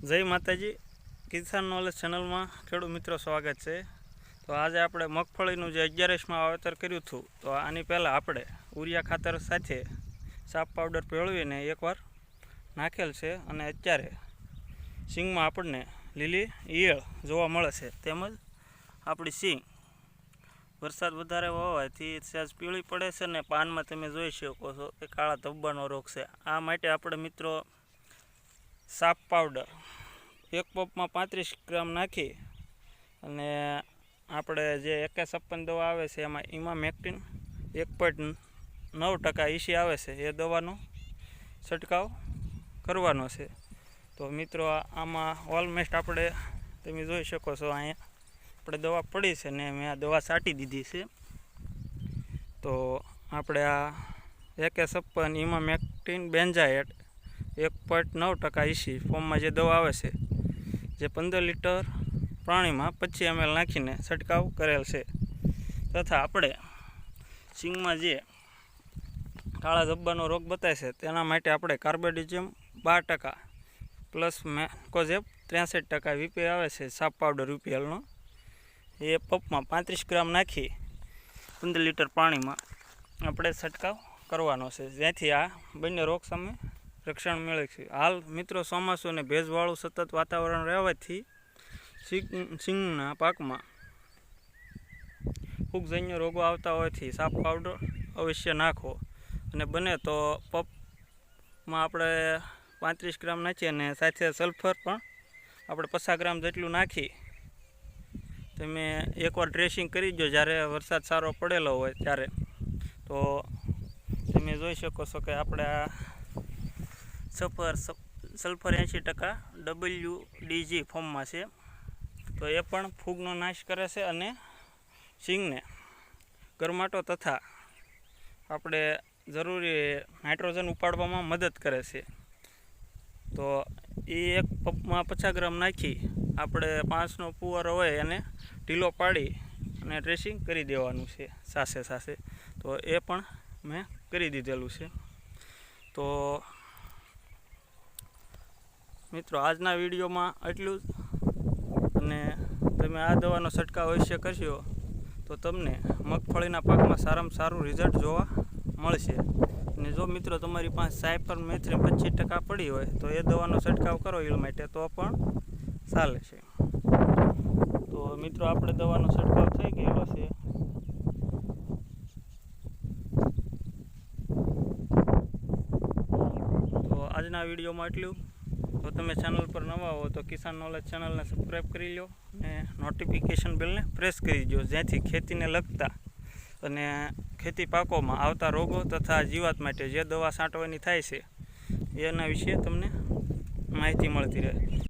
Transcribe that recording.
जय माताजी किसान नॉलेज चैनल में खेडूत मित्रों स्वागत है। तो आज आपणे मगफळीनुं जे 11 में वावेतर कर्युं हतुं तो आनी पहला आपणे उरिया खातर साथे साप पाउडर पेळवीने एकवार नाखेल छे अने अत्यारे सींग में आपणे लीली ईयळ जोवा मळे छे तेमज आपणी सींग वरसाद वधारे होवाथी सहज पीळी पड़े छे ने पान में तमे जोई शको छो के काळा धब्बानो रोग छे। आ माटे आपणे मित्रों साप पाउडर एक पप में 35 ग्राम नाखी अने आपणे जे 51 दवा आवे छे एमां इमामेक्टिन 1.9% ईसी आवे छे ए दवानो छटकाव करवानो छे। तो मित्रों आमां ऑलमोस्ट आपणे तमे जोई शको छो अहींया आपणे दवा पड़ी छे ने मैं आ दवा छांटी दीधी छे। तो आपणे आ 51 इमामेक्टिन बेंजाएट 1.9% ईसी फॉर्म में जे दवा आवे छे जे 15 लीटर पाणी में 25 ml नाखीने छटकाव करेल छे। तथा आपणे सींग में जे काळा धब्बानो रोग बताय छे तेना माटे आपणे कार्बेडिजियम 12% प्लस मैकोजेब 63% वीपी आवे छे साप पाउडर यूपीएल नो ए पप में 35 ग्राम नाखी 15 लीटर पाणी में आपणे छटकाव करवानो छे जेथी आ बंने रोग सामे रक्षण मिले छे। हाल मित्रों ચોમાસું ने भेजवाळुं सतत वातावरण रहेवाथी सींगना पाक में फूगजन्य रोगो आवता होयथी साप पाउडर अवश्य नाखो अने बने तो पप में आपणे 35 ग्राम नाखी अने साथे सल्फर पण आपणे 50 ग्राम जेटलुं नाखी तमे एकवार ड्रेसिंग करी दो ज्यारे वरसाद सारो पड़ेलो होय त्यारे। तो तमे जोई शको छो के आपणे सल्फर 80% WDG फॉर्म में है। तो ये पण फूगनो नाश करे छे अने सींगने गरमाटो तथा आपणे जरूरी नाइट्रोजन उपाड़वामां मदद करे छे। तो ये एक पप में 50 ग्राम नाखी आपणे 5 नो पुवारो होय एने ढीलो पाड़ी अने ड्रेसिंग करी देवानुं छे सासे सासे। तो ये पण मैं करी दीधेलुं छे। तो मित्रों आजना विडियो में एटलुं अने तमे आ दवानो छटकाव अवश्य करशो तो तमने मगफळीना पाकमां सारामां सारुं रिजल्ट जोवा मळशे। अने जो मित्रों तमारी पासे साइपरमेथ्रिन 25% पड़ी होय तो ए दवानो छटकाव करो ईळ माटे तो पण चाले छे। तो मित्रों आपणे दवानो छटकाव थई गयेलो छे। तो आजना विडियो में एटलुं। तो तमे चैनल पर नवा हो तो किसान नॉलेज चैनल ने सब्सक्राइब करी लो ने नोटिफिकेशन बेल ने प्रेस करी दो जेथी खेती ने लगता अने खेती पाकों में आवता रोगों तथा जीवात माटे जे दवा छांटवानी थाय छे एना विषे तमने माहिती मळती रहे।